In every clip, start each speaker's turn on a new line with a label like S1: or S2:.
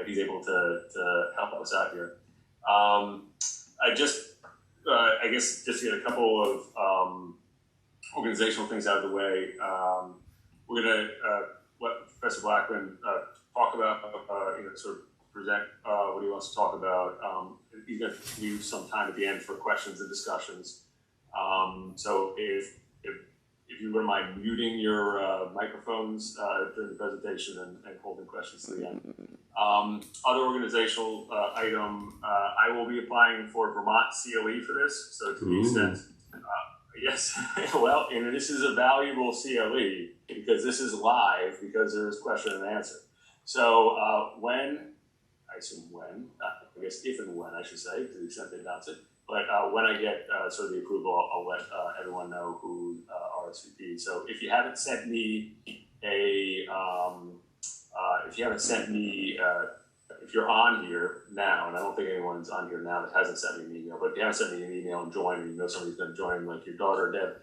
S1: he's able to help us out here. I guess just to get a couple of organizational things out of the way. We're going to let Professor Blackman talk about, sort of present what he wants to talk about. He's going to leave some time at the end for questions and discussions. So if you wouldn't mind muting your microphones during the presentation and holding questions to the end. Other organizational item, I will be applying for Vermont CLE for this. So to the extent, yes, well, and this is a valuable CLE because this is live because there is question and answer. So I guess if and when I should say, to the extent they announce it, but when I get sort of the approval, I'll let everyone know who RSVP'd. So if you haven't sent me if you're on here now, and I don't think anyone's on here now that hasn't sent me an email, but if you haven't sent me an email and joined, and you know somebody's going to join, like your daughter or Deb,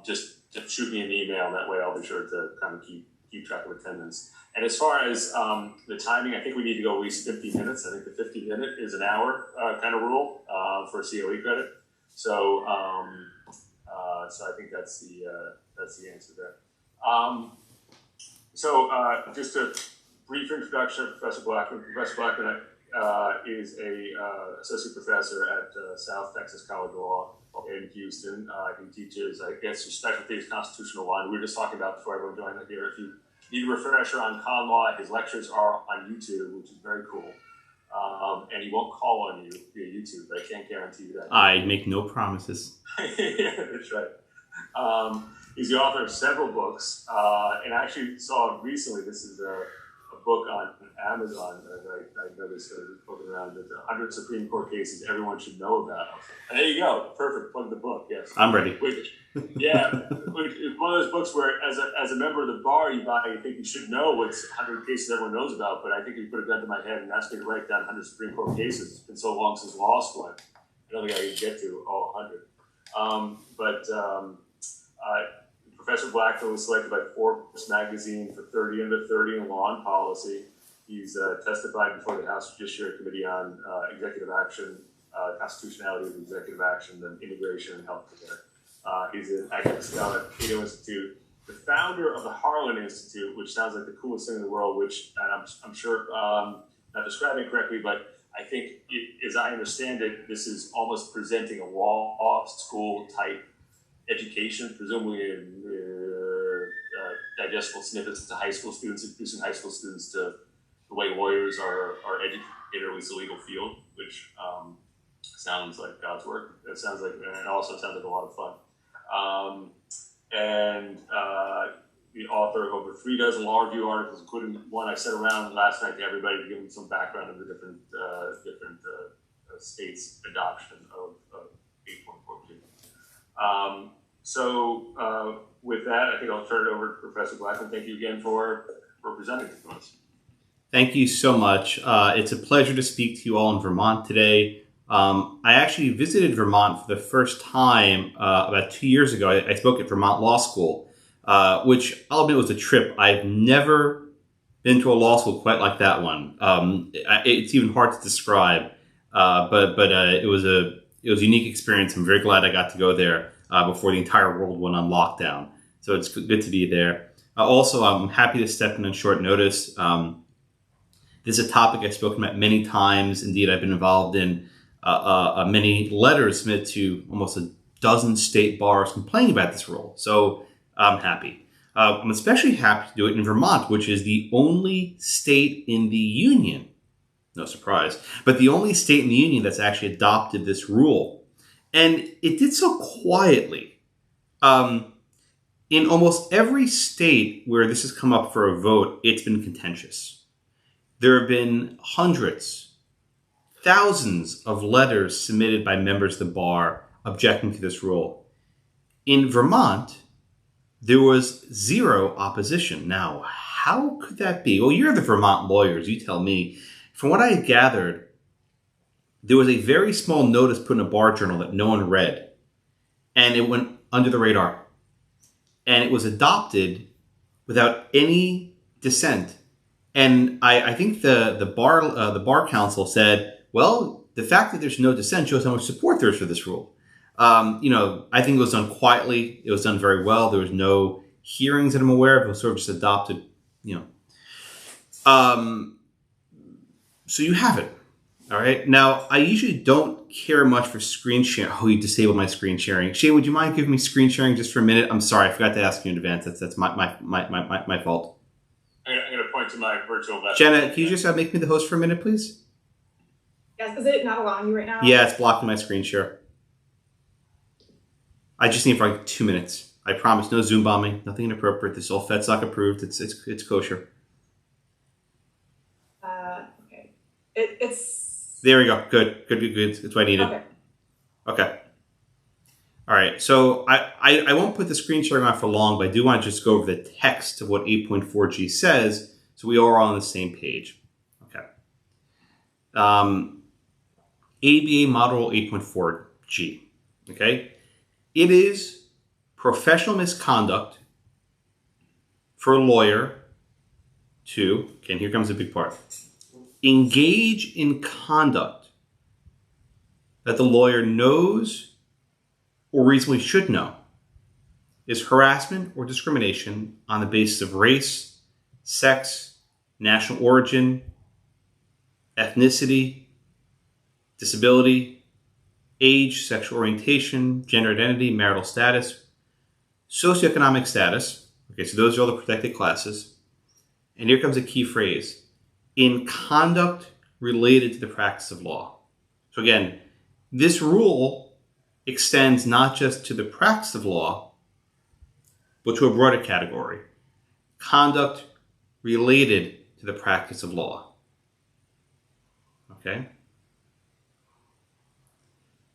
S1: just shoot me an email. That way I'll be sure to kind of keep track of attendance. And as far as the timing, I think we need to go at least 50 minutes. I think the 50-minute is an hour kind of rule for COE credit. So I think that's the answer there. Just a brief introduction of Professor Blackman. Professor Blackman is a associate professor at South Texas College of Law in Houston. He teaches, I guess, his specialty is constitutional law. And we were just talking about before everyone joined here. If you need a refresher on con law, his lectures are on YouTube, which is very cool. And he won't call on you via YouTube, but I can't guarantee you that.
S2: I make no promises.
S1: Yeah, that's right. He's the author of several books, and I actually saw recently, this is a book on Amazon that I noticed looking around, the 100 Supreme Court cases everyone should know about. And there you go, perfect, plug the book, yes.
S2: I'm ready.
S1: It's one of those books where as a member of the bar you buy, you think you should know what's 100 cases everyone knows about, but I think if you put a gun to my head and asked me to write down 100 Supreme Court cases, it's been so long since law school, I don't think I can get to all 100. Professor Blackman was selected by Forbes magazine for 30 under 30 in law and policy. He's testified before the House Judiciary Committee on executive action, constitutionality of executive action, and immigration and healthcare. He's an academic scholar at Cato Institute, the founder of the Harlan Institute, which sounds like the coolest thing in the world, which, and I'm sure, not describing it correctly, but I think, as I understand it, this is almost presenting a law school type education, presumably digestible snippets to high school students, introducing high school students to the way lawyers are educated, or at least the legal field, which sounds like God's work. It sounds like, and it also sounds like a lot of fun. The author of over 3 dozen law review articles, including one I sent around last night to everybody to give them some background of the different states' adoption of 8.42. With that, I think I'll turn it over to Professor Blackman. Thank you again for presenting to us.
S2: Thank you so much. It's a pleasure to speak to you all in Vermont today. I actually visited Vermont for the first time about 2 years ago. I spoke at Vermont Law School, which I'll admit was a trip. I've never been to a law school quite like that one. It's even hard to describe, but it was a unique experience. I'm very glad I got to go there before the entire world went on lockdown. So it's good to be there. Also, I'm happy to step in on short notice. This is a topic I've spoken about many times. Indeed, I've been involved in many letters submitted to almost a dozen state bars complaining about this rule. So I'm happy. I'm especially happy to do it in Vermont, which is the only state in the union, no surprise, but the only state in the union that's actually adopted this rule. And it did so quietly. In almost every state where this has come up for a vote, it's been contentious. There have been hundreds, thousands of letters submitted by members of the bar objecting to this rule. In Vermont, there was zero opposition. Now, how could that be? Well, you're the Vermont lawyers, you tell me. From what I had gathered, there was a very small notice put in a bar journal that no one read, and it went under the radar. And it was adopted without any dissent And I think the bar council said, well, the fact that there's no dissent shows how much support there is for this rule. I think it was done quietly. It was done very well. There was no hearings that I'm aware of. It was sort of just adopted, So you have it. All right. Now, I usually don't care much for screen sharing. Oh, you disabled my screen sharing. Shane, would you mind giving me screen sharing just for a minute? I'm sorry. I forgot to ask you in advance. That's my fault.
S1: I'm going to point to my virtual vest.
S2: Jenna, can you just make me the host for a minute, please?
S3: Yes. Is it not allowing you right now?
S2: Yeah, it's blocking my screen share. I just need it for like 2 minutes. I promise. No Zoom bombing. Nothing inappropriate. This is all FedSoc approved. It's kosher.
S3: Okay. It's.
S2: There we go. Good. It's what I needed. Okay. All right. So I won't put the screen sharing on for long, but I do want to just go over the text of what 8.4G says, so we are all on the same page. Okay. ABA Model 8.4G. Okay. It is professional misconduct for a lawyer to, okay, here comes the big part, engage in conduct that the lawyer knows or reasonably should know is harassment or discrimination on the basis of race, sex, national origin, ethnicity, disability, age, sexual orientation, gender identity, marital status, socioeconomic status. Okay, so those are all the protected classes. And here comes a key phrase: in conduct related to the practice of law. So again, this rule extends not just to the practice of law, but to a broader category: conduct related to the practice of law. Okay?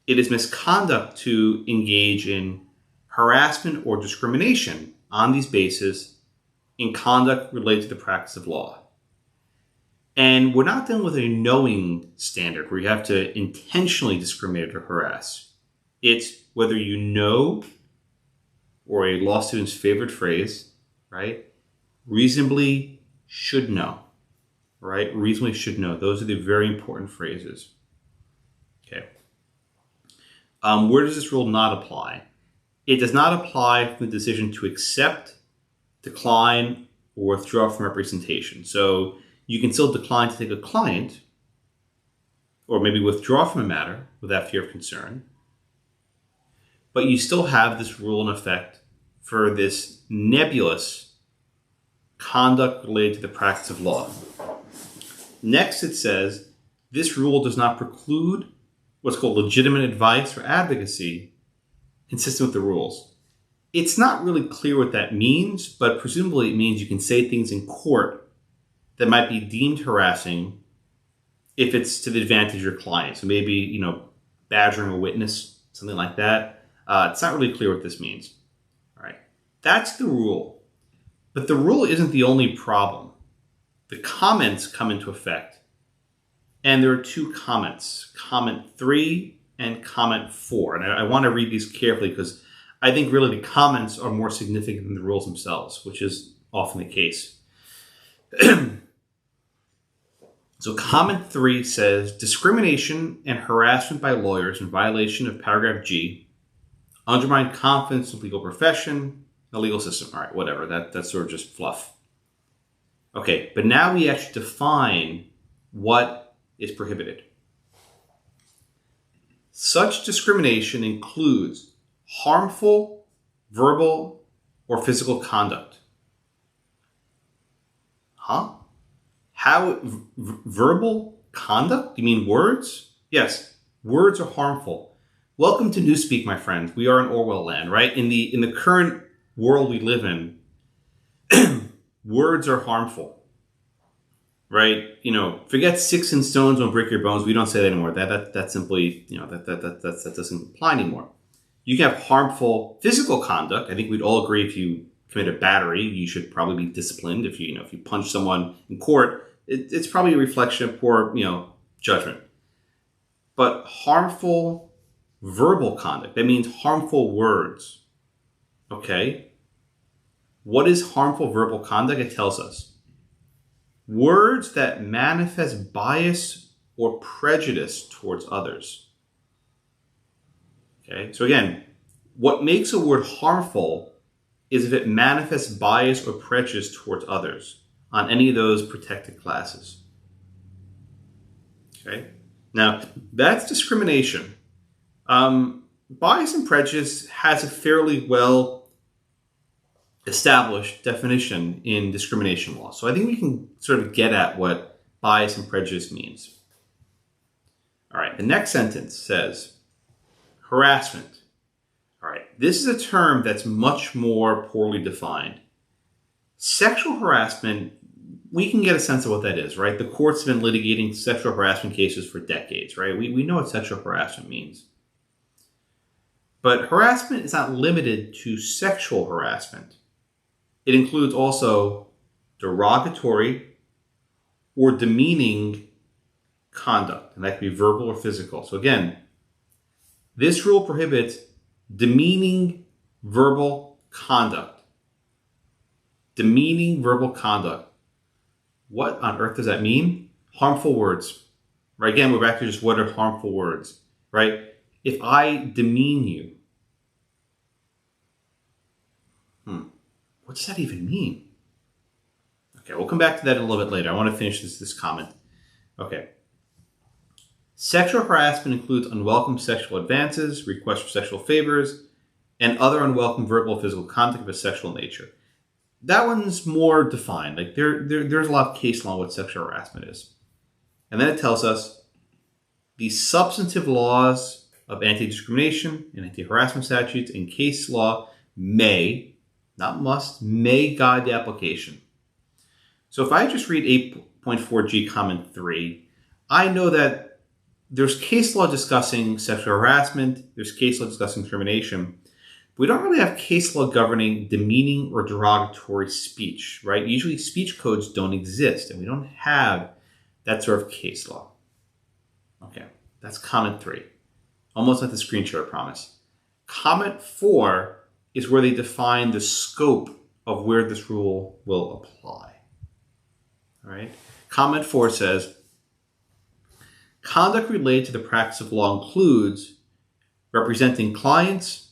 S2: It is misconduct to engage in harassment or discrimination on these bases in conduct related to the practice of law. And we're not dealing with a knowing standard where you have to intentionally discriminate or harass. It's whether you know, or a law student's favorite phrase, right? Reasonably should know, right? Reasonably should know. Those are the very important phrases. Okay. Where does this rule not apply? It does not apply from the decision to accept, decline, or withdraw from representation. So you can still decline to take a client, or maybe withdraw from a matter without fear of concern, but you still have this rule in effect for this nebulous conduct related to the practice of law. Next, it says, this rule does not preclude what's called legitimate advice or advocacy consistent with the rules. It's not really clear what that means, but presumably it means you can say things in court that might be deemed harassing if it's to the advantage of your client. So maybe, badgering a witness, something like that. It's not really clear what this means. All right. That's the rule. But the rule isn't the only problem. The comments come into effect. And there are two comments, comment 3 and comment 4. And I want to read these carefully because I think really the comments are more significant than the rules themselves, which is often the case. So comment 3 says, discrimination and harassment by lawyers in violation of paragraph G undermine confidence in the legal profession, the legal system. All right, whatever. That's sort of just fluff. Okay, but now we actually define what is prohibited. Such discrimination includes harmful, verbal, or physical conduct. Huh? How? Verbal conduct? You mean words? Yes, words are harmful. Welcome to Newspeak, my friends. We are in Orwell land, right? In the current world we live in, words are harmful. Right? Forget sticks and stones won't break your bones. We don't say that anymore. That simply, that doesn't apply anymore. You can have harmful physical conduct. I think we'd all agree if you commit a battery, you should probably be disciplined. If you punch someone in court, it's probably a reflection of poor, judgment. But harmful verbal conduct, that means harmful words. Okay? What is harmful verbal conduct? It tells us. words that manifest bias or prejudice towards others. Okay, so again, what makes a word harmful is if it manifests bias or prejudice towards others on any of those protected classes. Okay, now that's discrimination. Bias and prejudice has a fairly well established definition in discrimination law. So I think we can sort of get at what bias and prejudice means. All right, the next sentence says harassment. All right, this is a term that's much more poorly defined. Sexual harassment, we can get a sense of what that is, right? The courts have been litigating sexual harassment cases for decades, right? We know what sexual harassment means. But harassment is not limited to sexual harassment. It includes also derogatory or demeaning conduct, and that can be verbal or physical. So again, this rule prohibits demeaning verbal conduct. Demeaning verbal conduct. What on earth does that mean? Harmful words. Right? Again, we're back to just what are harmful words, right? If I demean you, what does that even mean? Okay, we'll come back to that a little bit later. I want to finish this comment. Okay. Sexual harassment includes unwelcome sexual advances, requests for sexual favors, and other unwelcome verbal or physical contact of a sexual nature. That one's more defined. Like there's a lot of case law on what sexual harassment is. And then it tells us the substantive laws of anti-discrimination and anti-harassment statutes and case law may, not must, may guide the application. So if I just read 8.4G comment 3, I know that there's case law discussing sexual harassment, there's case law discussing discrimination. We don't really have case law governing demeaning or derogatory speech, right? Usually speech codes don't exist, and we don't have that sort of case law. Okay, that's comment 3. Almost like the screen share, I promise. Comment 4 is where they define the scope of where this rule will apply. All right. Comment 4 says, conduct related to the practice of law includes representing clients.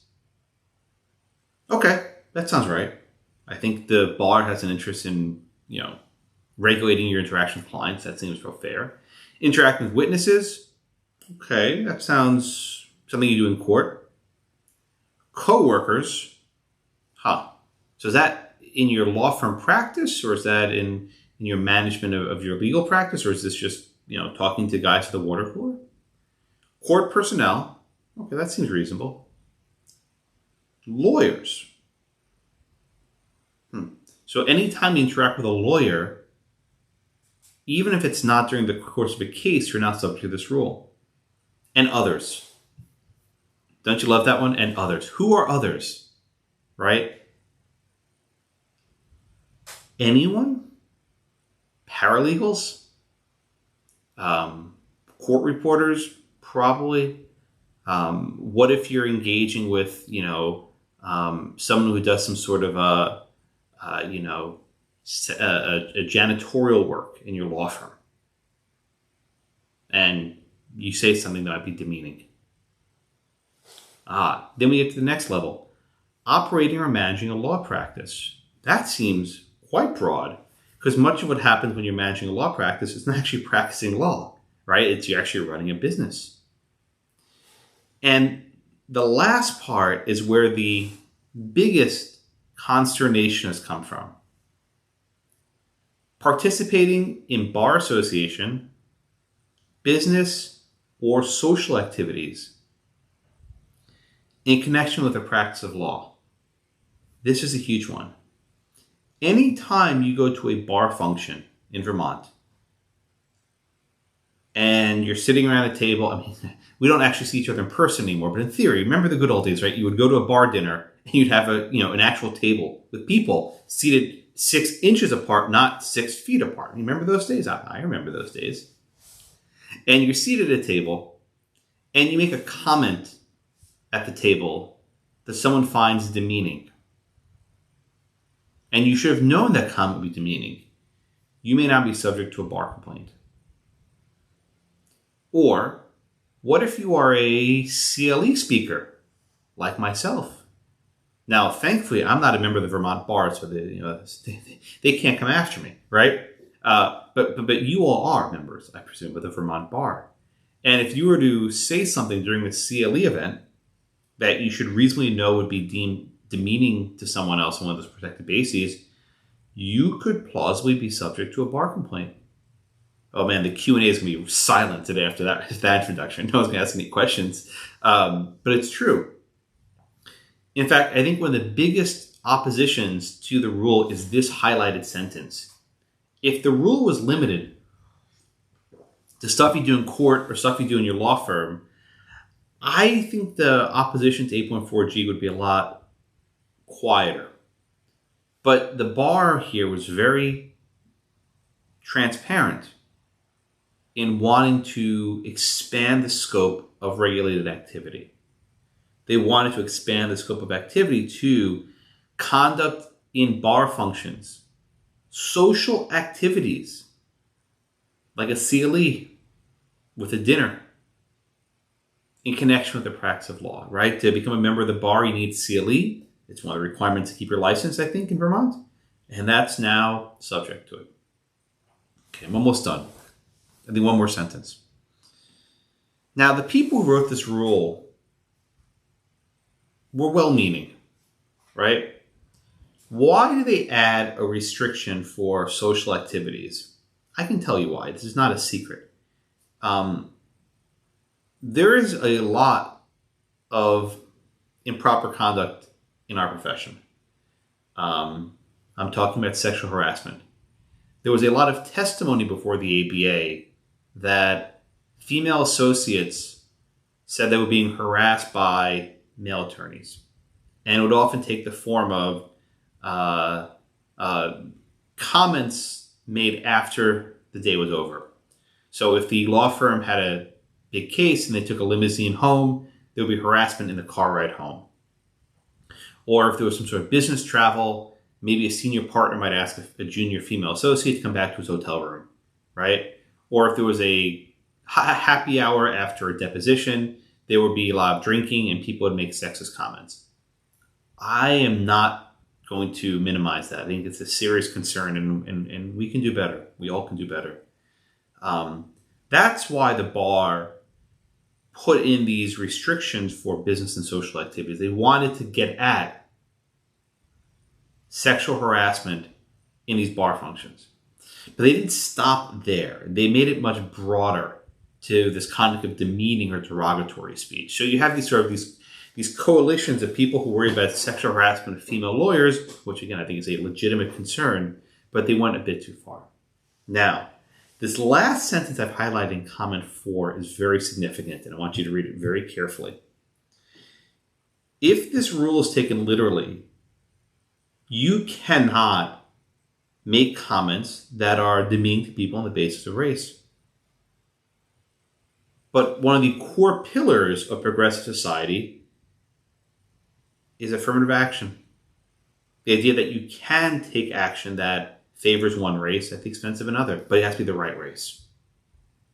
S2: Okay, that sounds right. I think the bar has an interest in, regulating your interaction with clients. That seems real fair. Interacting with witnesses. Okay, that sounds something you do in court. Co-workers. So is that in your law firm practice, or is that in your management of your legal practice, or is this just, talking to guys at the water cooler? Court personnel. Okay, that seems reasonable. Lawyers. So anytime you interact with a lawyer, even if it's not during the course of a case, you're not subject to this rule. And others. Don't you love that one? And others. Who are others? Right? Anyone? Paralegals? Court reporters? Probably. What if you're engaging with, someone who does some sort of a janitorial work in your law firm, and you say something that might be demeaning. Then we get to the next level. Operating or managing a law practice. That seems quite broad, because much of what happens when you're managing a law practice is not actually practicing law, right? You're actually running a business. And the last part is where the biggest consternation has come from. Participating in bar association, business, or social activities in connection with the practice of law. This is a huge one. Anytime you go to a bar function in Vermont and you're sitting around a table, we don't actually see each other in person anymore, but in theory, remember the good old days, right? You would go to a bar dinner and you'd have an actual table with people seated 6 inches apart, not 6 feet apart. You remember those days? I remember those days. And you're seated at a table and you make a comment at the table that someone finds demeaning. And you should have known that comment would be demeaning. you may not be subject to a bar complaint. Or what if you are a CLE speaker, like myself? Now, thankfully, I'm not a member of the Vermont Bar, so they can't come after me, right? But you all are members, I presume, of the Vermont Bar. And if you were to say something during the CLE event that you should reasonably know would be deemed demeaning to someone else on one of those protected bases, you could plausibly be subject to a bar complaint. Oh man, the Q&A is going to be silent today after that introduction. No one's going to ask any questions. But it's true. In fact, I think one of the biggest oppositions to the rule is this highlighted sentence. If the rule was limited to stuff you do in court or stuff you do in your law firm, I think the opposition to 8.4G would be a lot quieter. But the bar here was very transparent in wanting to expand the scope of regulated activity. They wanted to expand the scope of activity to conduct in bar functions, social activities, like a CLE with a dinner in connection with the practice of law, right? To become a member of the bar, you need CLE. It's one of the requirements to keep your license, I think, in Vermont. And that's now subject to it. Okay, I'm almost done. I think one more sentence. Now, the people who wrote this rule were well-meaning, right? Why do they add a restriction for social activities? I can tell you why. This is not a secret. There is a lot of improper conduct in our profession. I'm talking about sexual harassment. There was a lot of testimony before the ABA that female associates said they were being harassed by male attorneys. And it would often take the form of comments made after the day was over. So if the law firm had a big case and they took a limousine home, there would be harassment in the car ride home. Or if there was some sort of business travel, maybe a senior partner might ask a junior female associate to come back to his hotel room, right? Or if there was a happy hour after a deposition, there would be a lot of drinking and people would make sexist comments. I am not going to minimize that. I think it's a serious concern and we can do better. We all can do better. That's why the bar put in these restrictions for business and social activities. They wanted to get at sexual harassment in these bar functions. But they didn't stop there. They made it much broader to this conduct of demeaning or derogatory speech. So you have these coalitions of people who worry about sexual harassment of female lawyers, which again I think is a legitimate concern, but they went a bit too far. Now, this last sentence I've highlighted in comment 4 is very significant, and I want you to read it very carefully. If this rule is taken literally, you cannot make comments that are demeaning to people on the basis of race. But one of the core pillars of progressive society is affirmative action. The idea that you can take action that favors one race at the expense of another, but it has to be the right race,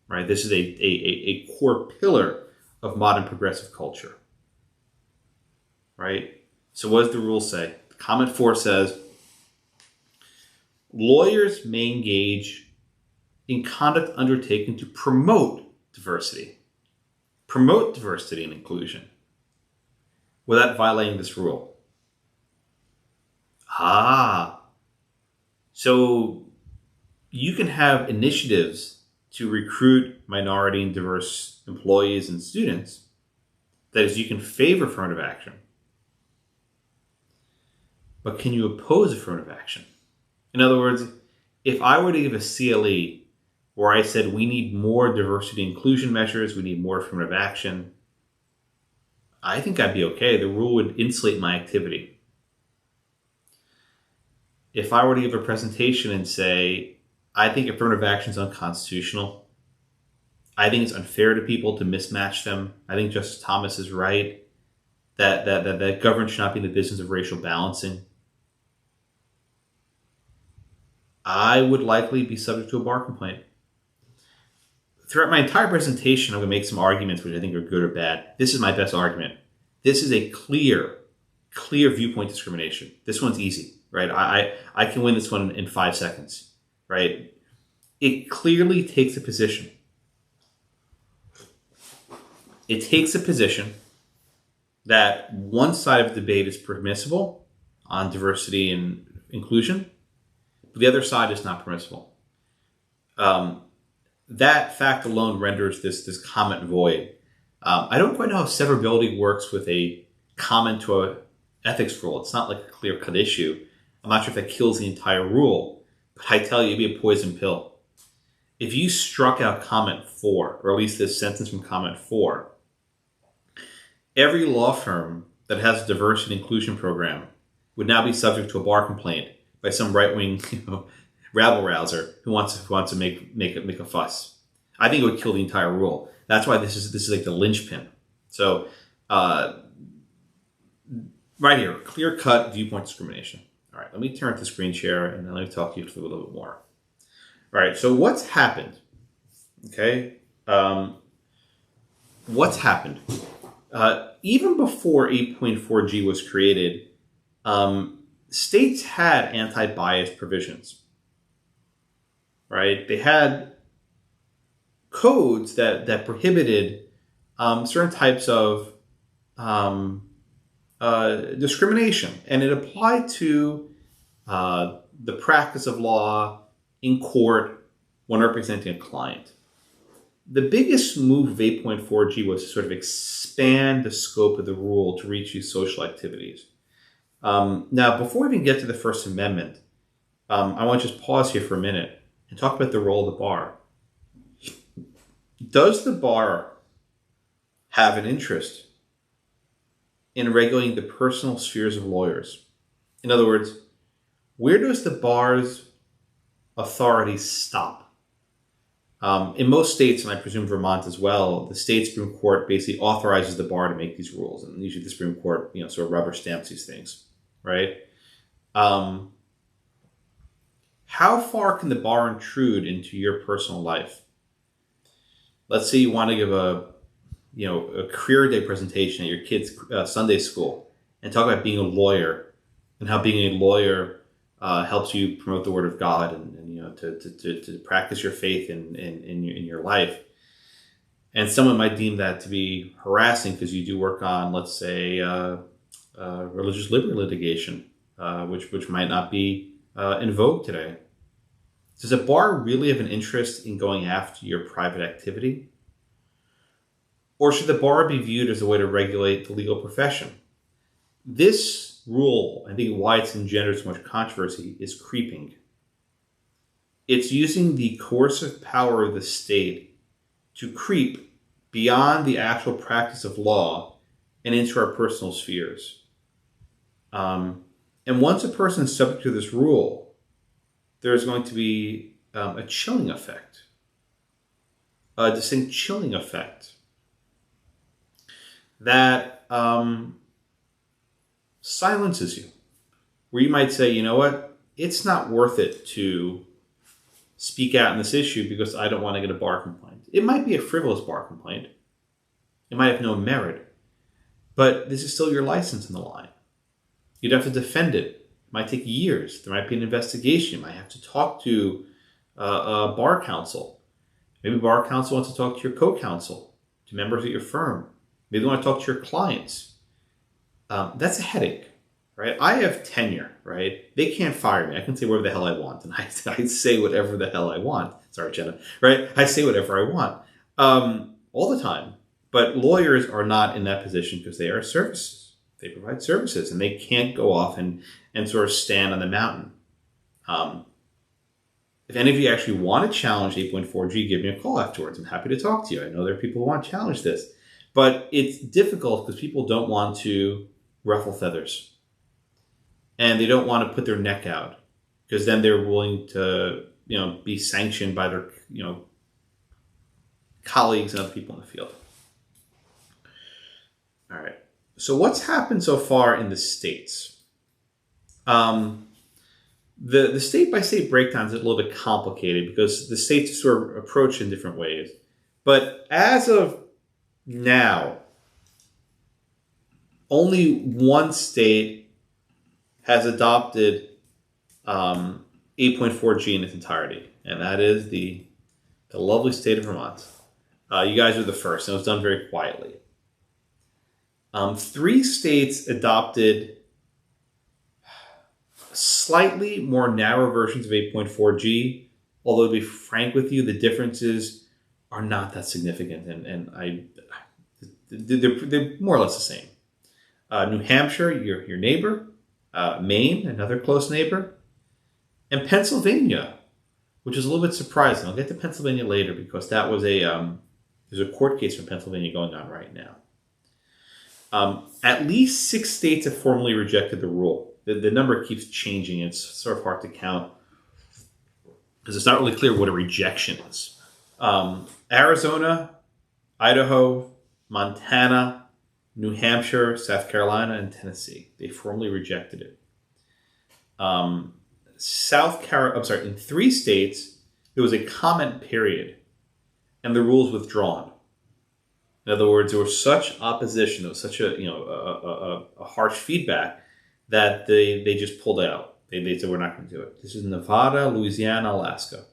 S2: right? This is a core pillar of modern progressive culture, right? So what does the rule say? Comment 4 says, lawyers may engage in conduct undertaken to promote diversity and inclusion without violating this rule. So you can have initiatives to recruit minority and diverse employees and students. That is, you can favor affirmative action. But can you oppose affirmative action? In other words, if I were to give a CLE where I said we need more diversity and inclusion measures, we need more affirmative action, I think I'd be okay. The rule would insulate my activity. If I were to give a presentation and say, I think affirmative action is unconstitutional, I think it's unfair to people to mismatch them, I think Justice Thomas is right, that government should not be in the business of racial balancing, I would likely be subject to a bar complaint. Throughout my entire presentation, I'm going to make some arguments which I think are good or bad. This is my best argument. This is a clear viewpoint discrimination. This one's easy, right? I can win this one in 5 seconds, right? It clearly takes a position. It takes a position that one side of the debate is permissible on diversity and inclusion, but the other side is not permissible. That fact alone renders this comment void. I don't quite know how severability works with a comment to an ethics rule. It's not like a clear-cut issue. I'm not sure if that kills the entire rule, but I tell you, it'd be a poison pill. If you struck out comment 4, or at least this sentence from comment 4, every law firm that has a diversity and inclusion program would now be subject to a bar complaint by some right-wing, rabble-rouser who wants to make a fuss. I think it would kill the entire rule. That's why this is like the linchpin. So, right here, clear-cut viewpoint discrimination. All right, let me turn to the screen share and then let me talk to you a little bit more. All right, so what's happened? Okay, what's happened? Even before 8.4G was created, states had anti-bias provisions, right? They had codes that prohibited certain types of discrimination, and it applied to the practice of law in court when representing a client. The biggest move of 8.4G was to sort of expand the scope of the rule to reach these social activities. Now, before we even get to the First Amendment, I want to just pause here for a minute and talk about the role of the bar. Does the bar have an interest in regulating the personal spheres of lawyers? In other words, where does the bar's authority stop? In most states, and I presume Vermont as well, the state Supreme Court basically authorizes the bar to make these rules, and usually the Supreme Court, sort of rubber stamps these things, right? How far can the bar intrude into your personal life? Let's say you want to give a career day presentation at your kid's Sunday school and talk about being a lawyer and how being a lawyer helps you promote the word of God and to practice your faith in your life. And someone might deem that to be harassing because you do work on, let's say, religious liberty litigation, which might not be in vogue today. Does a bar really have an interest in going after your private activity? Or should the bar be viewed as a way to regulate the legal profession? This rule, I think why it's engendered so much controversy, is creeping. It's using the coercive power of the state to creep beyond the actual practice of law and into our personal spheres. And once a person is subject to this rule, there's going to be a chilling effect, a distinct chilling effect that silences you, where you might say, you know what, it's not worth it to speak out on this issue because I don't want to get a bar complaint. It might be a frivolous bar complaint. It might have no merit, but this is still your license in the line. You'd have to defend it. It might take years. There might be an investigation. You might have to talk to a bar counsel. Maybe bar counsel wants to talk to your co-counsel, to members at your firm. Maybe they want to talk to your clients. That's a headache, right? I have tenure, right? They can't fire me. I can say whatever the hell I want, and I say whatever the hell I want. Sorry, Jenna, right? I say whatever I want all the time. But lawyers are not in that position because they are services. They provide services, and they can't go off and sort of stand on the mountain. If any of you actually want to challenge 8.4G, give me a call afterwards. I'm happy to talk to you. I know there are people who want to challenge this. But it's difficult because people don't want to ruffle feathers. And they don't want to put their neck out because then they're willing to, be sanctioned by their, colleagues and other people in the field. All right. So what's happened so far in the states? The state-by-state breakdown is a little bit complicated because the states sort of approach in different ways. But as of now, only one state has adopted 8.4G in its entirety, and that is the lovely state of Vermont. You guys are the first, and it was done very quietly. 3 states adopted slightly more narrow versions of 8.4G, although to be frank with you, the differences are not that significant, and they're more or less the same. New Hampshire, your neighbor, Maine, another close neighbor, and Pennsylvania, which is a little bit surprising. I'll get to Pennsylvania later because that was there's a court case from Pennsylvania going on right now. At least 6 states have formally rejected the rule. The number keeps changing. It's sort of hard to count because it's not really clear what a rejection is. Arizona, Idaho, Montana, New Hampshire, South Carolina, and Tennessee. They formally rejected it. In 3 states, there was a comment period, and the rule was withdrawn. In other words, there was such opposition, there was such a harsh feedback that they just pulled out. They said, we're not going to do it. This is Nevada, Louisiana, Alaska.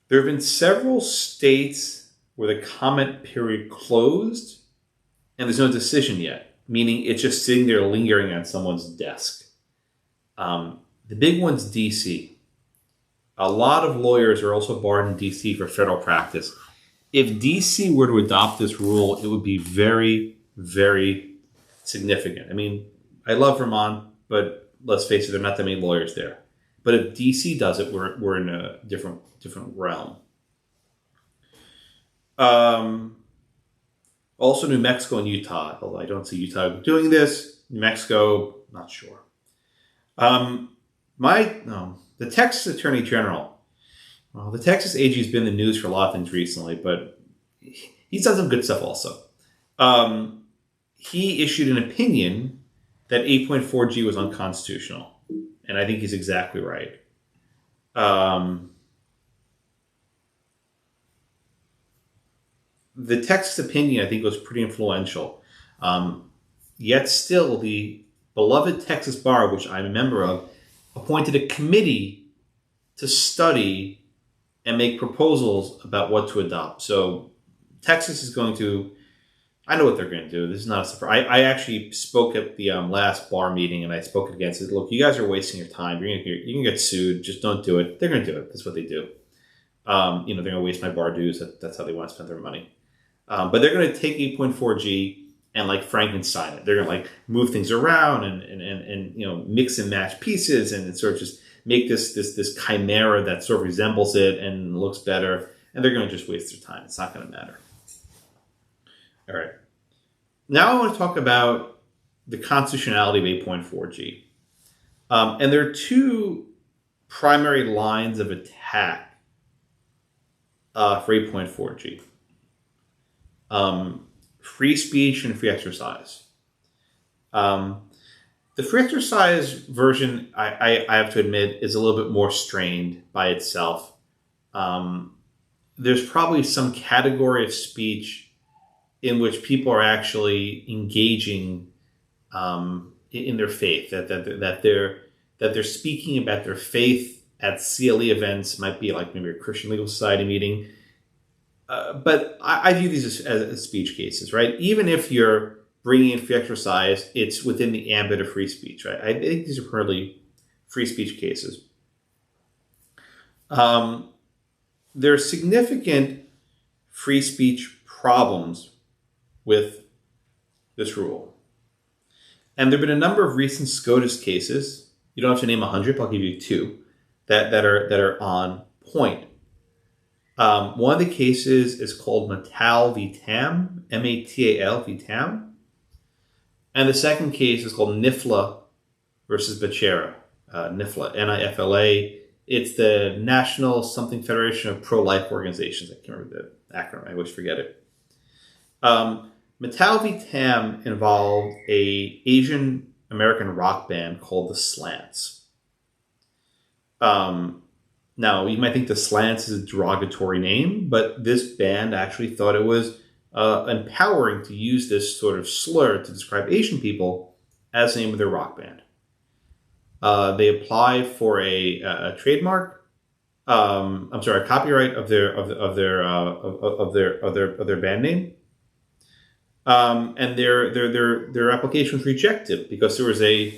S2: There have been several states where the comment period closed and there's no decision yet, meaning it's just sitting there lingering on someone's desk. The big one's D.C. A lot of lawyers are also barred in D.C. for federal practice. If D.C. were to adopt this rule, it would be very, very significant. I mean, I love Vermont, but let's face it, there are not that many lawyers there. But if D.C. does it, we're in a different realm. Also, New Mexico and Utah, although I don't see Utah doing this. New Mexico, not sure. The Texas Attorney General. Well, the Texas AG has been in the news for a lot of things recently, but he's done some good stuff also. He issued an opinion that 8.4G was unconstitutional, and I think he's exactly right. The Texas opinion, I think, was pretty influential. Yet still, the beloved Texas Bar, which I'm a member of, appointed a committee to study and make proposals about what to adopt. So Texas is going to, I know what they're going to do. This is not a surprise. I actually spoke at the last bar meeting, and I spoke against it. Look, you guys are wasting your time. You can get sued. Just don't do it. They're going to do it. That's what they do. They're going to waste my bar dues. That's how they want to spend their money. But they're going to take 8.4G and like Frankenstein it. They're going to like move things around and mix and match pieces and sort of just make this chimera that sort of resembles it and looks better. And they're going to just waste their time. It's not going to matter. All right. Now I want to talk about the constitutionality of 8.4G. And there are 2 primary lines of attack for 8.4G. Free speech and free exercise. The free exercise version, I have to admit, is a little bit more strained by itself. There's probably some category of speech in which people are actually engaging in their faith, that they're speaking about their faith at CLE events, might be like maybe a Christian Legal Society meeting. But I view these as speech cases, right? Even if you're bringing in free exercise, it's within the ambit of free speech, right? I think these are purely free speech cases. There are significant free speech problems with this rule. And there have been a number of recent SCOTUS cases. You don't have to name 100, but I'll give you 2 that are on point. One of the cases is called Mattal v. Tam, Matal v. Tam. And the second case is called Nifla versus Pacificera, Nifla, Nifla. It's the National Something Federation of Pro-Life Organizations. I can't remember the acronym. I always forget it. Mattal v. Tam involved a Asian American rock band called the Slants. Now, you might think the slants is a derogatory name, but this band actually thought it was empowering to use this sort of slur to describe Asian people as the name of their rock band. They applied for a trademark. I'm sorry, a copyright of their band name. And their application was rejected because there was a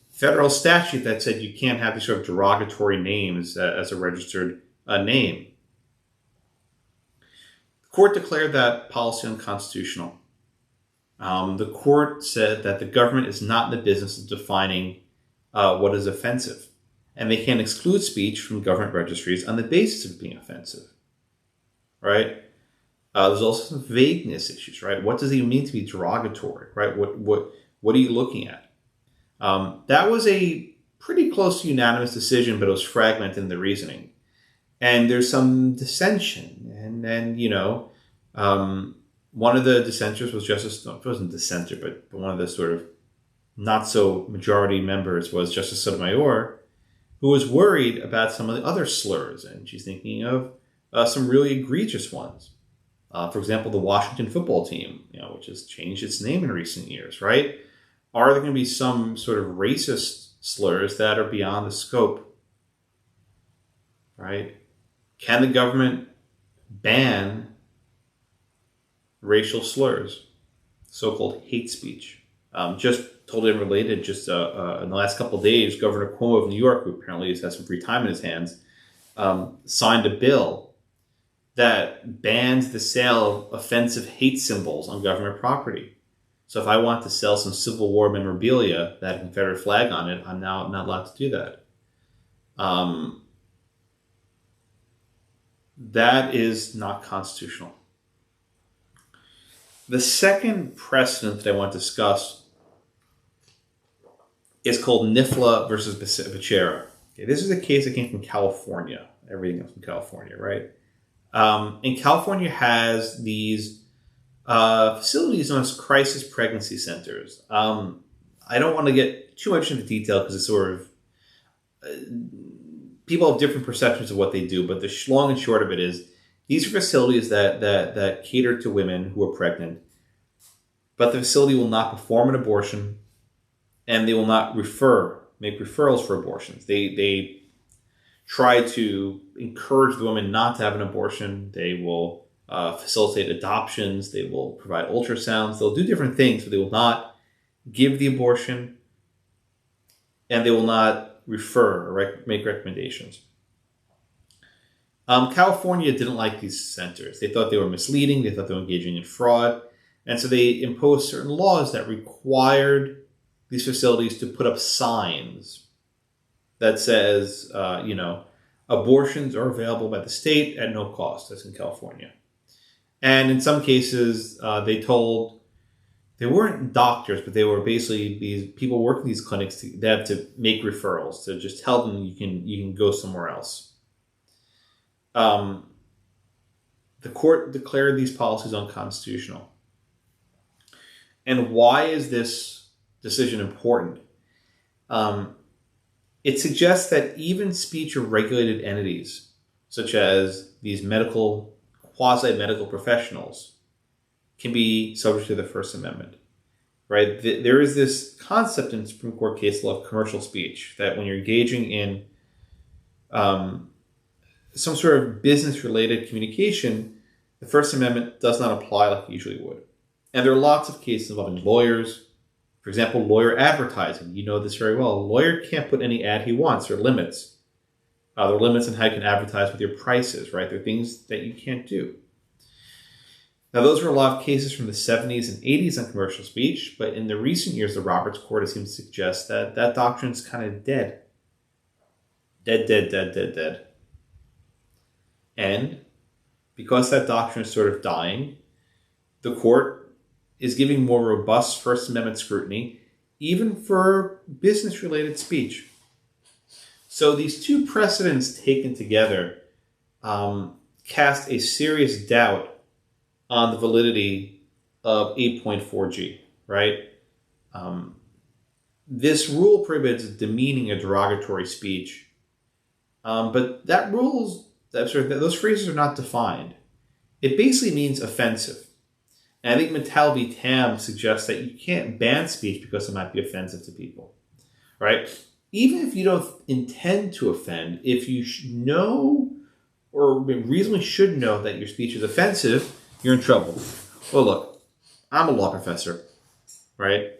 S2: federal statute that said you can't have these sort of derogatory names as a registered name. The court declared that policy unconstitutional. The court said that the government is not in the business of defining what is offensive, and they can't exclude speech from government registries on the basis of being offensive, right? There's also some vagueness issues, right? What does it mean to be derogatory, right? What are you looking at? That was a pretty close to unanimous decision, but it was fragmented in the reasoning. And there's some dissension. And then, one of the dissenters was it wasn't dissenter, but one of the sort of not so majority members was Justice Sotomayor, who was worried about some of the other slurs. And she's thinking of some really egregious ones. For example, the Washington football team, which has changed its name in recent years, right? Are there going to be some sort of racist slurs that are beyond the scope, right? Can the government ban racial slurs, so-called hate speech? Just totally unrelated, just in the last couple of days, Governor Cuomo of New York, who apparently has had some free time in his hands, signed a bill that bans the sale of offensive hate symbols on government property. So if I want to sell some Civil War memorabilia that had a Confederate flag on it, I'm now not allowed to do that. That is not constitutional. The second precedent that I want to discuss is called Nifla versus Pacificera. Okay, this is a case that came from California. Everything comes from California, right? And California has these facilities known as crisis pregnancy centers. I don't want to get too much into detail because it's sort of people have different perceptions of what they do, but the long and short of it is these are facilities that cater to women who are pregnant, but the facility will not perform an abortion and they will not make referrals for abortions. They try to encourage the woman not to have an abortion. They will facilitate adoptions. They will provide ultrasounds. They'll do different things, but they will not give the abortion, and they will not refer or make recommendations. California didn't like these centers. They thought they were misleading. They thought they were engaging in fraud. And so they imposed certain laws that required these facilities to put up signs that says, abortions are available by the state at no cost. That's in California. And in some cases, they weren't doctors, but they were basically these people working these clinics. They had to make referrals to just tell them you can go somewhere else. The court declared these policies unconstitutional. And why is this decision important? It suggests that even speech of regulated entities, such as these quasi-medical professionals, can be subject to the First Amendment, right? There is this concept in Supreme Court case law of commercial speech that when you're engaging in some sort of business-related communication, the First Amendment does not apply like it usually would. And there are lots of cases involving lawyers. For example, lawyer advertising. You know this very well. A lawyer can't put any ad he wants. There are limits. There are limits on how you can advertise with your prices, right? There are things that you can't do. Now, those were a lot of cases from the 70s and 80s on commercial speech, but in the recent years, the Roberts Court has seemed to suggest that that doctrine is kind of dead. Dead. And because that doctrine is sort of dying, the court is giving more robust First Amendment scrutiny, even for business-related speech. So these two precedents taken together cast a serious doubt on the validity of 8.4G, right? This rule prohibits demeaning or derogatory speech But those phrases are not defined. It basically means offensive. And I think Mattel v. Tam suggests that you can't ban speech because it might be offensive to people, right? Even if you don't intend to offend, if you know or reasonably should know that your speech is offensive, you're in trouble. Well, look, I'm a law professor, right?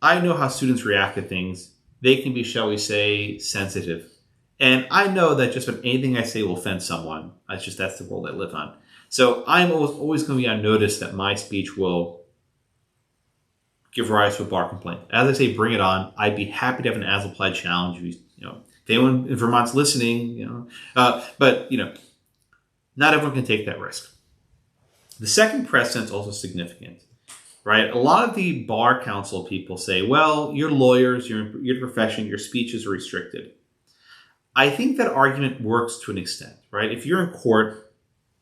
S2: I know how students react to things. They can be, shall we say, sensitive. And I know that just about anything I say will offend someone. That's the world I live on. So I'm always going to be on notice that my speech will give rise to a bar complaint. As I say, bring it on. I'd be happy to have an as-applied challenge. If anyone in Vermont's listening, but not everyone can take that risk. The second precedent is also significant, right? A lot of the bar council people say, well, you're lawyers, you're in profession, your speeches are restricted. I think that argument works to an extent, right? If you're in court,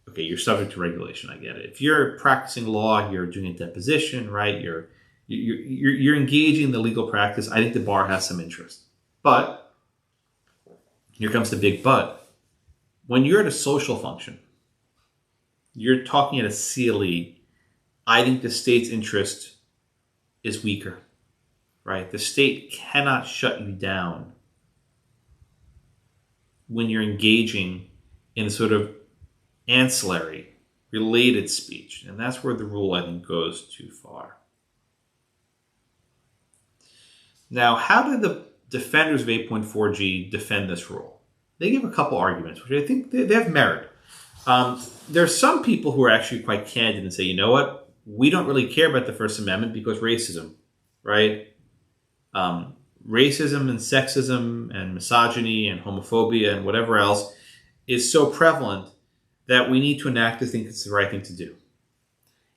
S2: okay, you're subject to regulation. I get it. If you're practicing law, you're doing a deposition, right? You're engaging in the legal practice. I think the bar has some interest. But here comes the big but. When you're at a social function, you're talking at a CLE, I think the state's interest is weaker, right? The state cannot shut you down when you're engaging in sort of ancillary, related speech. And that's where the rule, I think, goes too far. Now, how did the defenders of 8.4G defend this rule? They give a couple arguments, which I think they have merit. There are some people who are actually quite candid and say, you know what? We don't really care about the First Amendment because racism, right? Racism and sexism and misogyny and homophobia and whatever else is so prevalent that we need to enact this thing. It's the right thing to do.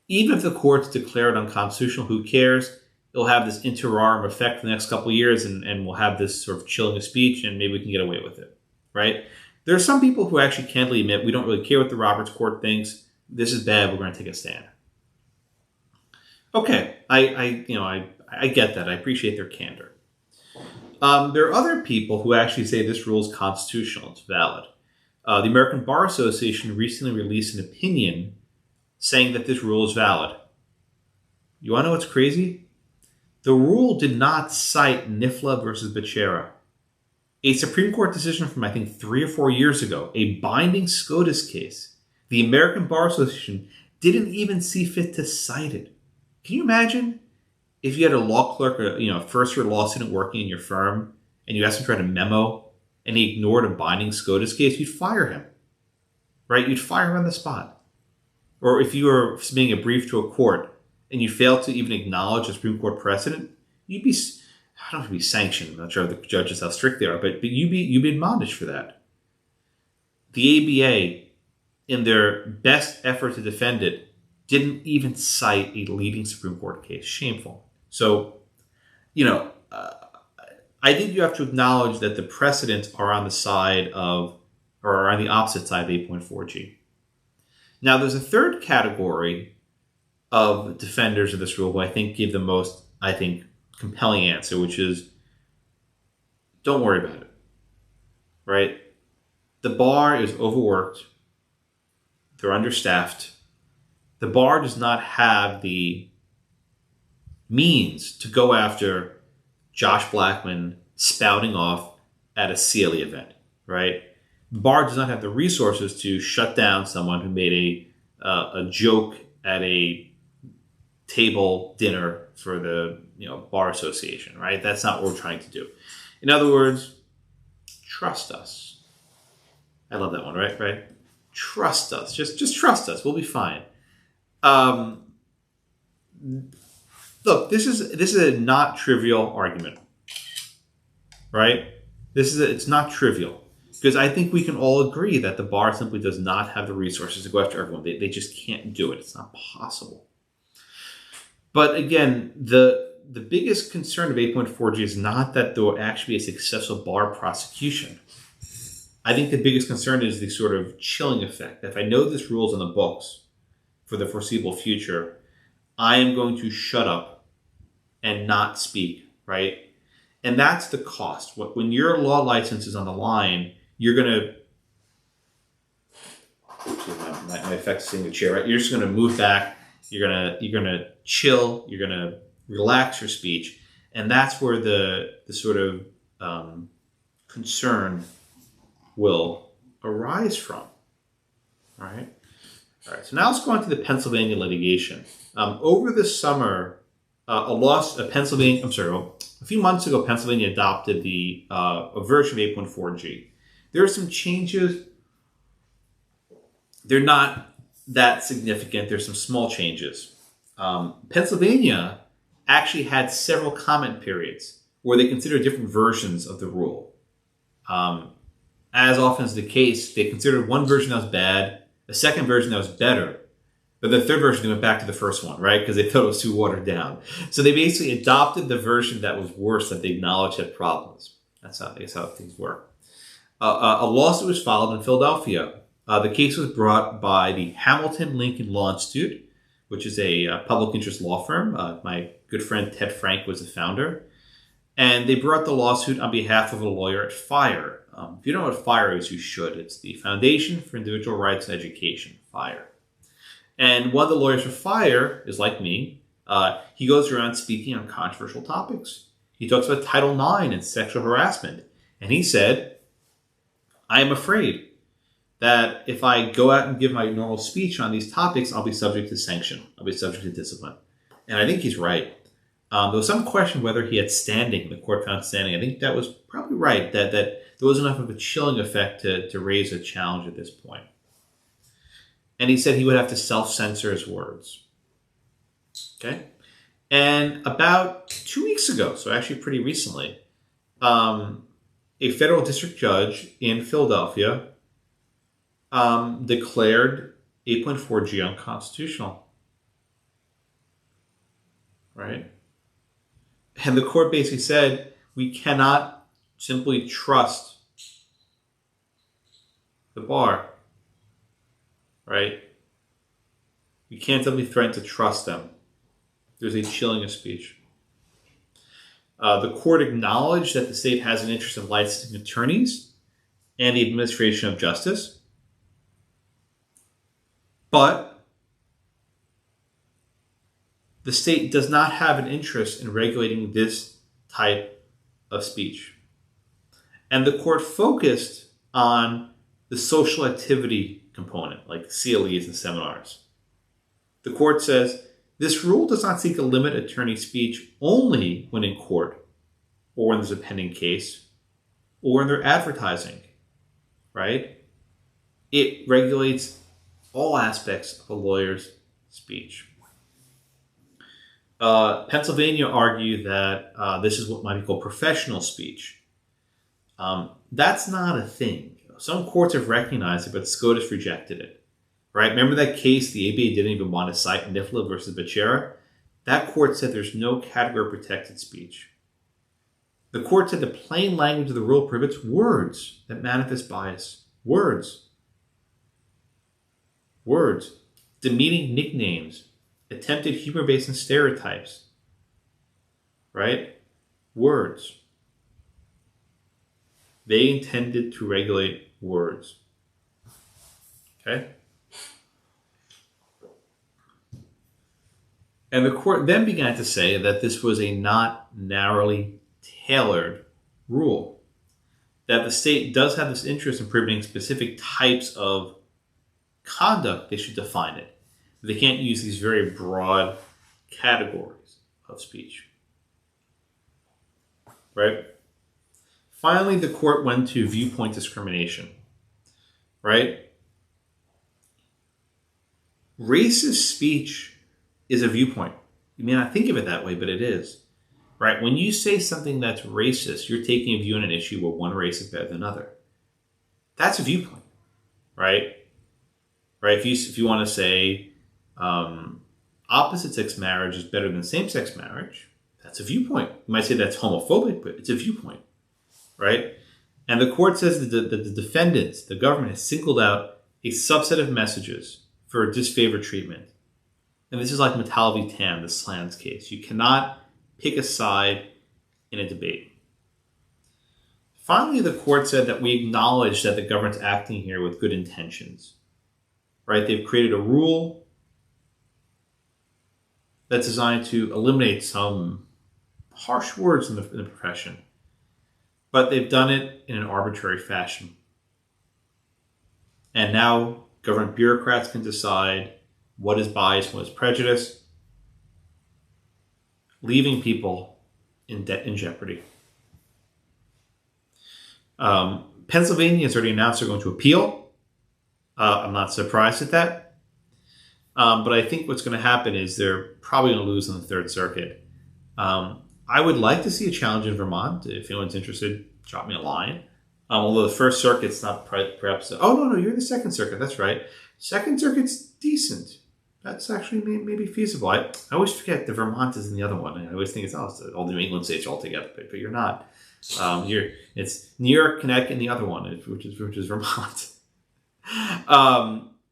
S2: Even if the courts declare it unconstitutional, who cares? It'll have this interim effect for the next couple of years and we'll have this sort of chilling of speech and maybe we can get away with it, right? There are some people who actually candidly admit we don't really care what the Roberts Court thinks. This is bad. We're going to take a stand. Okay, I get that. I appreciate their candor. There are other people who actually say this rule is constitutional. It's valid. The American Bar Association recently released an opinion saying that this rule is valid. You want to know what's crazy? The rule did not cite Nifla versus Becerra, a Supreme Court decision from, I think, 3 or 4 years ago, a binding SCOTUS case. The American Bar Association didn't even see fit to cite it. Can you imagine if you had a law clerk, a first-year law student working in your firm, and you asked him to write a memo, and he ignored a binding SCOTUS case? You'd fire him, right? You'd fire him on the spot. Or if you were submitting a brief to a court, and you failed to even acknowledge a Supreme Court precedent, you'd be, I don't know if you'd be sanctioned. I'm not sure if the judges how strict they are, but you'd be admonished for that. The ABA, in their best effort to defend it, didn't even cite a leading Supreme Court case. Shameful. So, I think you have to acknowledge that the precedents are on the side of, or are on the opposite side of 8.4G. Now, there's a third category of defenders of this rule who I think give the most, compelling answer, which is, don't worry about it, right? The bar is overworked. They're understaffed. The bar does not have the means to go after Josh Blackman spouting off at a CLE event, right? The bar does not have the resources to shut down someone who made a joke at a table dinner for the bar association, right? That's not what we're trying to do. In other words, trust us. I love that one, right? Trust us. Just trust us. We'll be fine. Look, this is a not trivial argument, right? It's not trivial because I think we can all agree that the bar simply does not have the resources to go after everyone. They just can't do it. It's not possible. But again, the biggest concern of 8.4G is not that there will actually be a successful bar prosecution. I think the biggest concern is the sort of chilling effect. If I know this rule's on the books for the foreseeable future, I am going to shut up and not speak, right? And that's the cost. When your law license is on the line, you're going to my effect sitting in the chair, right? You're just going to move back. You're gonna chill. You're gonna relax your speech, and that's where the sort of concern will arise from. All right. So now let's go on to the Pennsylvania litigation. Over the summer, a few months ago, Pennsylvania adopted a version of 8.4G. There are some changes. They're not that significant. There's some small changes. Pennsylvania actually had several comment periods where they considered different versions of the rule. As often is the case, they considered one version that was bad, a second version that was better, but the third version they went back to the first one, right? Because they thought it was too watered down. So they basically adopted the version that was worse, that they acknowledged had problems. That's how things work. A lawsuit was filed in Philadelphia. The case was brought by the Hamilton Lincoln Law Institute, which is a public interest law firm. My good friend Ted Frank was the founder. And they brought the lawsuit on behalf of a lawyer at FIRE. If you don't know what FIRE is, you should. It's the Foundation for Individual Rights and Education, FIRE. And one of the lawyers for FIRE is like me. He goes around speaking on controversial topics. He talks about Title IX and sexual harassment. And he said, I am afraid that if I go out and give my normal speech on these topics, I'll be subject to sanction. I'll be subject to discipline. And I think he's right. There was some question whether he had standing. The court found standing. I think that was probably right, that there was enough of a chilling effect to raise a challenge at this point. And he said he would have to self-censor his words. Okay? And about 2 weeks ago, so actually pretty recently, a federal district judge in Philadelphia declared 8.4G unconstitutional. Right? And the court basically said, we cannot simply trust the bar. Right? We can't simply threaten to trust them. There's a chilling of speech. The court acknowledged that the state has an interest in licensing attorneys and the administration of justice. But the state does not have an interest in regulating this type of speech. And the court focused on the social activity component, like CLEs and seminars. The court says, this rule does not seek to limit attorney speech only when in court, or when there's a pending case, or in their advertising, right? It regulates all aspects of a lawyer's speech. Pennsylvania argued that this is what might be called professional speech. That's not a thing. Some courts have recognized it, but SCOTUS rejected it. Right? Remember that case the ABA didn't even want to cite, Nifla versus Pacificera? That court said there's no category of protected speech. The court said the plain language of the rule prohibits words that manifest bias. Words. Demeaning nicknames. Attempted humor based on stereotypes. Right? Words. They intended to regulate words. Okay? And the court then began to say that this was a not narrowly tailored rule. That the state does have this interest in prohibiting specific types of conduct, they should define it. They can't use these very broad categories of speech. Right? Finally, the court went to viewpoint discrimination. Right? Racist speech is a viewpoint. You may not think of it that way, but it is. Right? When you say something that's racist, you're taking a view on an issue where one race is better than another. That's a viewpoint. Right? Right? If you want to say opposite-sex marriage is better than same-sex marriage, that's a viewpoint. You might say that's homophobic, but it's a viewpoint. Right? And the court says that the defendants, the government, has singled out a subset of messages for disfavored treatment. And this is like Mattel v. Tam, the Slans case. You cannot pick a side in a debate. Finally, the court said that we acknowledge that the government's acting here with good intentions. right? They've created a rule that's designed to eliminate some harsh words in the profession, but they've done it in an arbitrary fashion. And now government bureaucrats can decide what is bias and what is prejudice, leaving people in jeopardy. Pennsylvania has already announced they're going to appeal. I'm not surprised at that. But I think what's going to happen is they're probably going to lose on the Third Circuit. I would like to see a challenge in Vermont. If anyone's interested, drop me a line. Although the First Circuit's not perhaps... Oh, no, you're the Second Circuit. That's right. Second Circuit's decent. That's actually maybe feasible. I always forget that Vermont is in the other one. I always think it's all the New England states all together, but you're not. It's New York, Connecticut, and the other one, which is Vermont.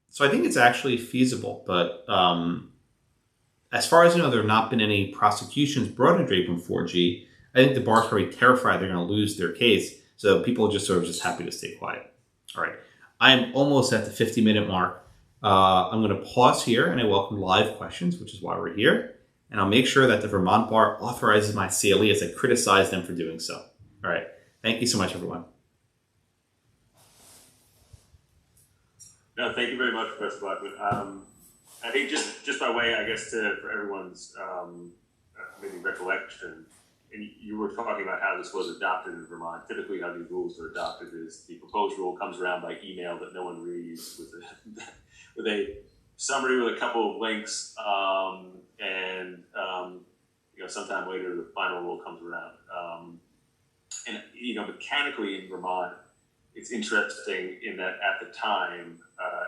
S2: So I think it's actually feasible, but as far as I know, there have not been any prosecutions brought into Draper 4G. I think the bar's probably terrified they're going to lose their case, so people are just happy to stay quiet. All right, I'm almost at the 50-minute mark. I'm going to pause here, and I welcome live questions, which is why we're here. And I'll make sure that the Vermont bar authorizes my CLE as I criticize them for doing so. All right, thank you so much, everyone.
S1: No, thank you very much, Professor Blackman. I think just by way, I guess, for everyone's maybe recollection, and you were talking about how this was adopted in Vermont. Typically, how these rules are adopted is the proposed rule comes around by email that no one reads with a summary with a couple of links, and sometime later the final rule comes around. And mechanically in Vermont, it's interesting in that at the time,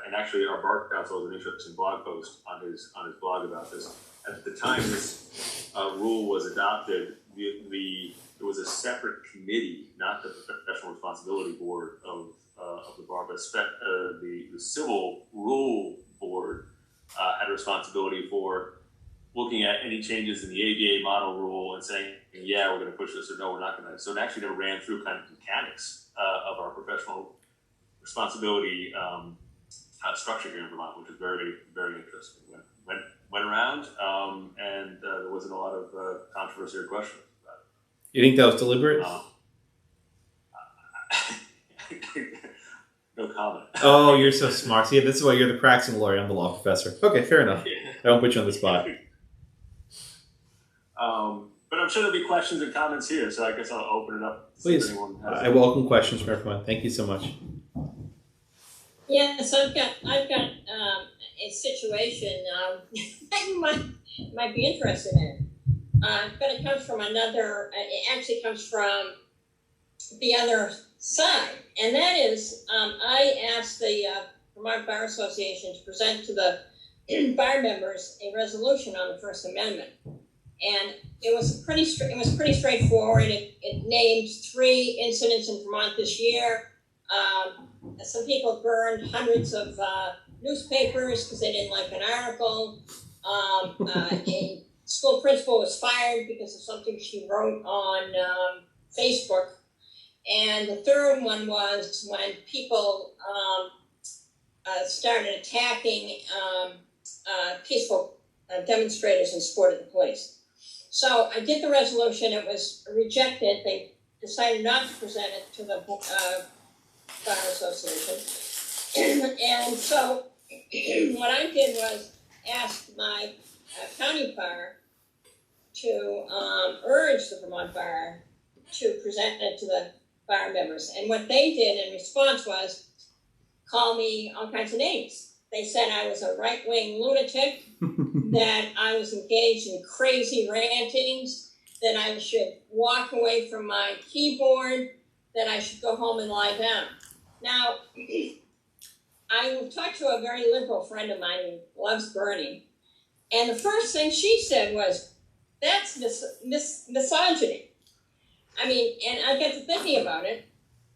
S1: and actually our bar council has an interesting blog post on his blog about this. At the time this rule was adopted, there was a separate committee, not the professional responsibility board of the bar, but the civil rule board had a responsibility for looking at any changes in the ABA model rule and saying, yeah, we're going to push this, or no, we're not going to. So it actually never ran through kind of mechanics of our professional responsibility structure here in Vermont, which is very, very interesting. Went around, and there wasn't a lot of controversy or questions about it.
S2: You think that was deliberate?
S1: No comment.
S2: Oh, you're so smart. See, this is why you're the practicing lawyer. I'm the law professor. Okay, fair enough. I won't put you on the spot.
S1: But I'm sure there'll be questions and comments here, so I guess I'll open it up.
S2: Please. I welcome questions from everyone. Thank you so much.
S4: Yes, I've got a situation that you might be interested in. But it comes from it actually comes from the other side. And that is, I asked the Vermont Bar Association to present to the bar members a resolution on the First Amendment. And it was pretty straightforward. It named 3 incidents in Vermont this year. Some people burned hundreds of newspapers because they didn't like an article. A school principal was fired because of something she wrote on Facebook. And the third one was when people started attacking peaceful demonstrators and supported the police. So I did the resolution. It was rejected. They decided not to present it to the Bar Association. And so what I did was ask my county bar to urge the Vermont Bar to present it to the bar members. And what they did in response was call me all kinds of names. They said I was a right-wing lunatic, that I was engaged in crazy rantings, that I should walk away from my keyboard, that I should go home and lie down. Now, I talked to a very liberal friend of mine who loves burning, and the first thing she said was, that's misogyny. I mean, and I got to thinking about it,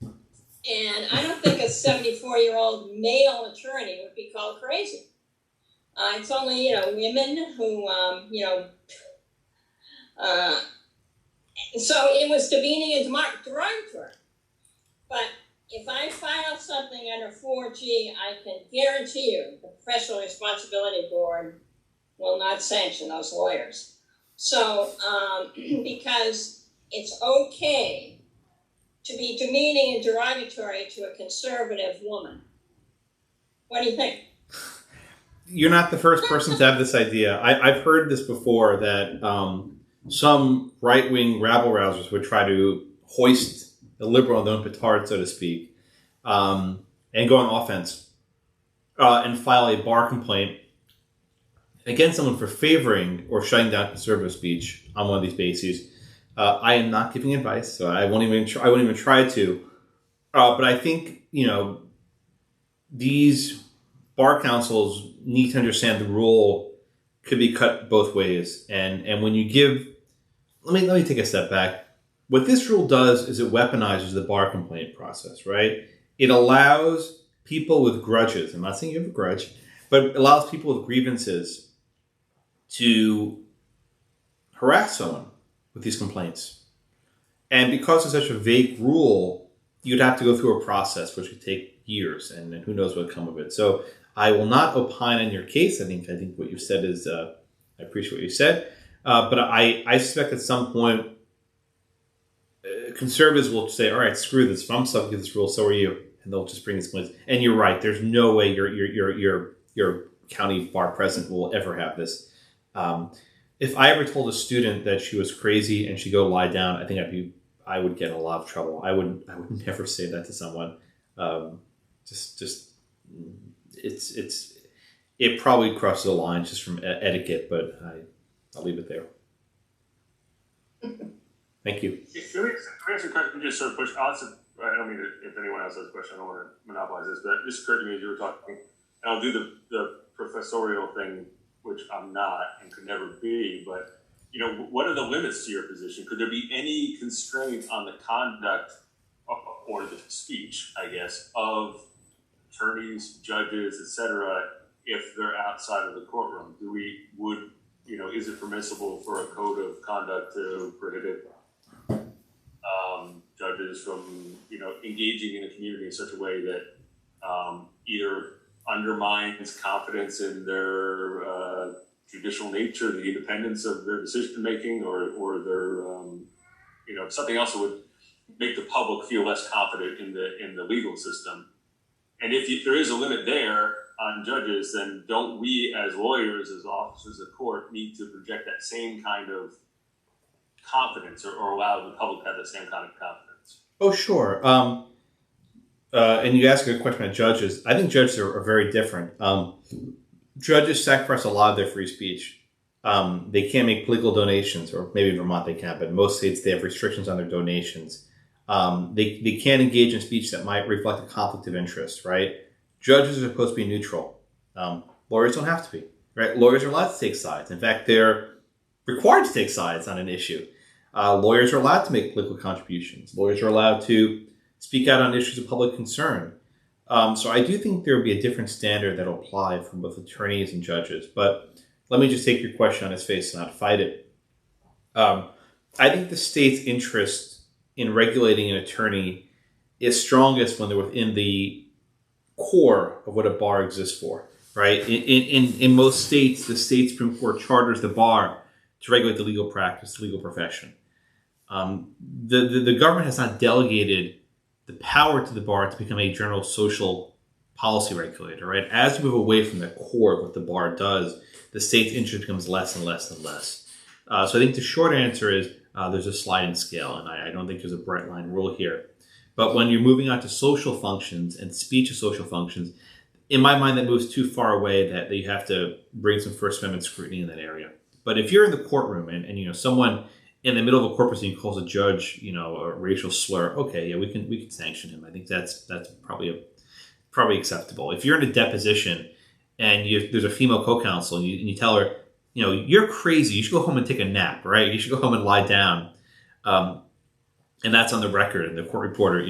S4: and I don't think a 74-year-old male attorney would be called crazy. It's only, women who, so it was demeaning and derogatory. But if I file something under 4G, I can guarantee you the Professional Responsibility Board will not sanction those lawyers. So, because it's okay to be demeaning and derogatory to a conservative woman. What do you think?
S2: You're not the first person to have this idea. I've heard this before, that some right-wing rabble-rousers would try to hoist the liberal on their own petard, so to speak, and go on offense and file a bar complaint against someone for favoring or shutting down conservative speech on one of these bases. I am not giving advice, so I won't even try to. But I think, these bar councils need to understand the rule could be cut both ways. And when you give, let me take a step back. What this rule does is it weaponizes the bar complaint process, right? It allows people with grudges, I'm not saying you have a grudge, but it allows people with grievances to harass someone with these complaints. And because it's such a vague rule, you'd have to go through a process which would take years, and who knows what would come of it. So I will not opine on your case. I think what you said is, I appreciate what you said. But I suspect at some point, conservatives will say, all right, screw this. If I'm subject to this rule, so are you. And they'll just bring these complaints. And you're right. There's no way your county bar president will ever have this. If I ever told a student that she was crazy and she'd go lie down, I think I would get in a lot of trouble. I would never say that to someone. It probably crosses the line just from etiquette, but I'll leave it there. Thank you.
S1: Let me ask you a question, just sort of push. I don't mean to, if anyone else has a question, I don't want to monopolize this, but it just occurred to me as you were talking, and I'll do the professorial thing, which I'm not and could never be, but what are the limits to your position? Could there be any constraint on the conduct or the speech, I guess, of attorneys, judges, etc., if they're outside of the courtroom? Is it permissible for a code of conduct to prohibit judges from, engaging in a community in such a way that either undermines confidence in their judicial nature, the independence of their decision making, or their, something else that would make the public feel less confident in the legal system? And if there is a limit there on judges, then don't we as lawyers, as officers of court, need to project that same kind of confidence or allow the public to have the same kind of confidence?
S2: Oh, sure. And you ask a good question about judges. I think judges are very different. Judges sacrifice a lot of their free speech. They can't make political donations, or maybe in Vermont they can, but in most states they have restrictions on their donations. They can't engage in speech that might reflect a conflict of interest, right? Judges are supposed to be neutral. Lawyers don't have to be, right? Lawyers are allowed to take sides. In fact, they're required to take sides on an issue. Lawyers are allowed to make political contributions. Lawyers are allowed to speak out on issues of public concern. So I do think there will be a different standard that will apply for both attorneys and judges. But let me just take your question on its face and not fight it. I think the state's interest in regulating an attorney is strongest when they're within the core of what a bar exists for, right? In most states, the state Supreme Court charters the bar to regulate the legal practice, the legal profession. The government has not delegated the power to the bar to become a general social policy regulator, right? As you move away from the core of what the bar does, the state's interest becomes less and less and less. So I think the short answer is there's a sliding scale, and I don't think there's a bright line rule here. But when you're moving on to social functions and speech of social functions, in my mind, that moves too far away that you have to bring some First Amendment scrutiny in that area. But if you're in the courtroom and someone in the middle of a court proceeding calls a judge, a racial slur, okay, yeah, we can sanction him. I think that's probably acceptable. If you're in a deposition and there's a female co-counsel and you tell her, you're crazy, you should go home and take a nap, right? You should go home and lie down. And that's on the record, and the court reporter,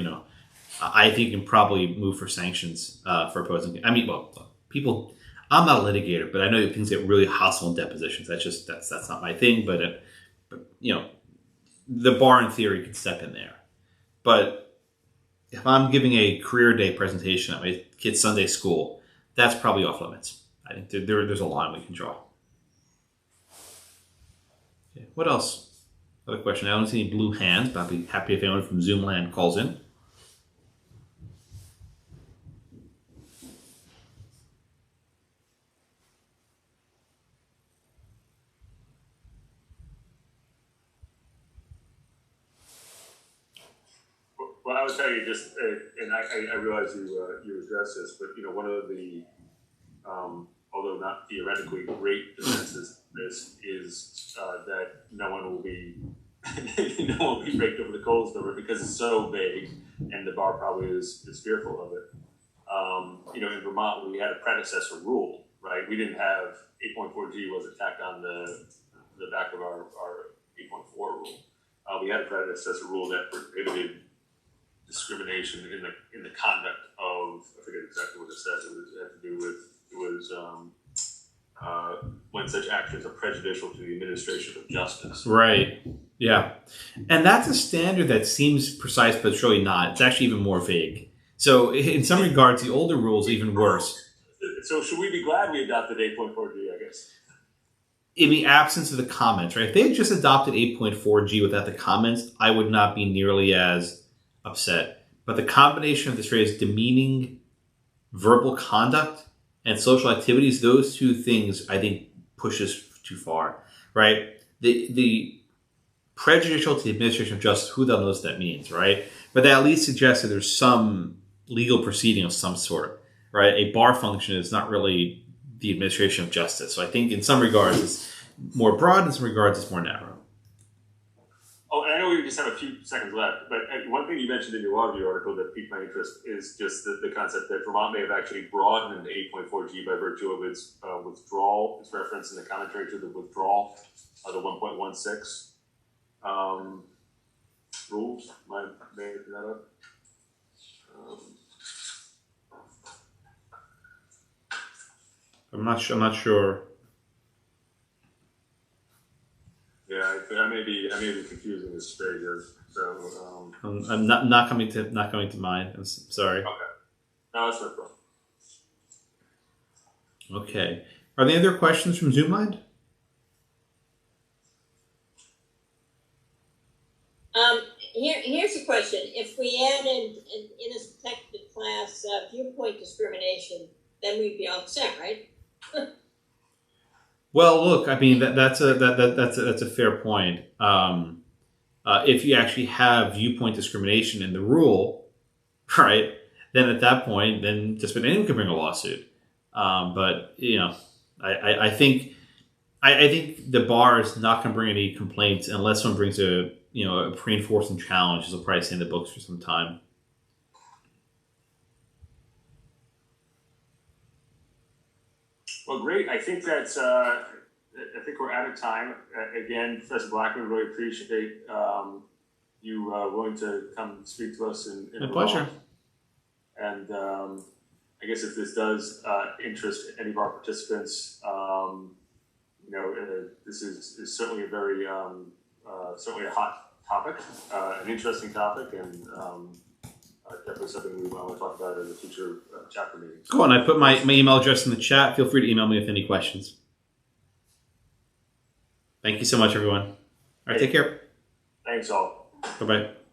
S2: I think you can probably move for sanctions for opposing. I mean, people. I'm not a litigator, but I know things get really hostile in depositions. That's not my thing. But the bar in theory can step in there. But if I'm giving a career day presentation at my kid's Sunday school, that's probably off limits. I think there's a line we can draw. Okay, what else? Another question. I don't see any blue hands, but I'll be happy if anyone from Zoomland calls in.
S1: Well, I would tell you just, and I realize you addressed this, but one of the, although not theoretically great defenses, this is that no one will be raked over the coals over it because it's so vague, and the bar probably is fearful of it. In Vermont, we had a predecessor rule, right? We didn't have 8.4G wasn't tacked on the back of our 8.4 rule. We had a predecessor rule that prohibited discrimination in the conduct of, I forget exactly what it says. It had to do with when such actions are prejudicial to the administration of justice.
S2: Right. Yeah. And that's a standard that seems precise, but it's really not. It's actually even more vague. So in some regards, the older rules are even worse.
S1: So should we be glad we adopted 8.4G, I guess?
S2: In the absence of the comments, right? If they had just adopted 8.4G without the comments, I would not be nearly as upset. But the combination of this phrase demeaning verbal conduct and social activities, those two things I think pushes too far, right? The prejudicial to the administration of justice, who the hell knows what that means, right? But that at least suggests that there's some legal proceeding of some sort, right? A bar function is not really the administration of justice. So I think in some regards it's more broad, in some regards it's more narrow.
S1: Oh, and I know we just have a few seconds left, but one thing you mentioned in your law review article that piqued my interest is just the concept that Vermont may have actually broadened 8.4G by virtue of its withdrawal. It's referenced in the commentary to the withdrawal of the 1.16 rules. Am I making that up?
S2: I'm not sure.
S1: Yeah, I may be confusing this phrase here. So
S2: I'm not coming to mind. I'm sorry.
S1: Okay. No, that's no problem.
S2: Okay. Are there any other questions from Zoomland?
S4: Here's a question. If we added in a protected class viewpoint discrimination, then we'd be all set, right?
S2: Well, look, I mean that's a fair point. If you actually have viewpoint discrimination in the rule, right, then at that point, then just about anyone can bring a lawsuit. But I think the bar is not going to bring any complaints unless someone brings a pre-enforcement challenge. They'll probably stay in the books for some time.
S1: Well, great. I think that's. I think we're out of time. Again, Professor Blackman, really appreciate you willing to come speak to us in
S2: My pleasure.
S1: And I guess if this does interest any of our participants, this is certainly a very certainly a hot topic, an interesting topic, and definitely something we want to talk about in the future chapter meetings.
S2: Cool. And I put my email address in the chat. Feel free to email me with any questions. Thank you so much, everyone. All right, take care.
S1: Thanks all.
S2: Bye-bye.